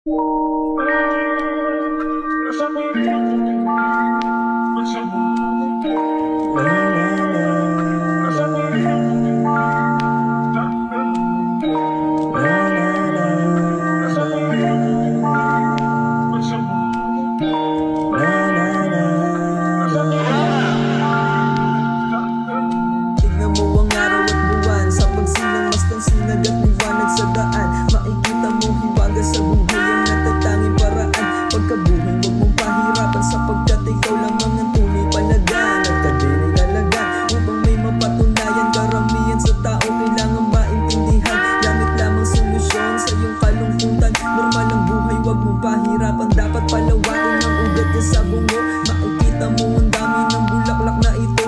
Tignan mo ang araw at buwan, sa pagsilang mastan sinag at liwanag sa daan. Makikita mo hiwaga sa buhay ang natatanging paraan. Pagkabuhay huwag mong pahirapan, sapagkat ikaw lamang ang tunay palagaan. At kadina'y alagaan upang may mapatunayan. Karamihan sa tao kailangan maintindihan, langit lamang solusyon sa iyong kalungkutan. Normal ang buhay, huwag mong pahirapan, dapat palawakin ang ugat niya sa bungo. Makikita mo ang dami ng bulaklak na ito,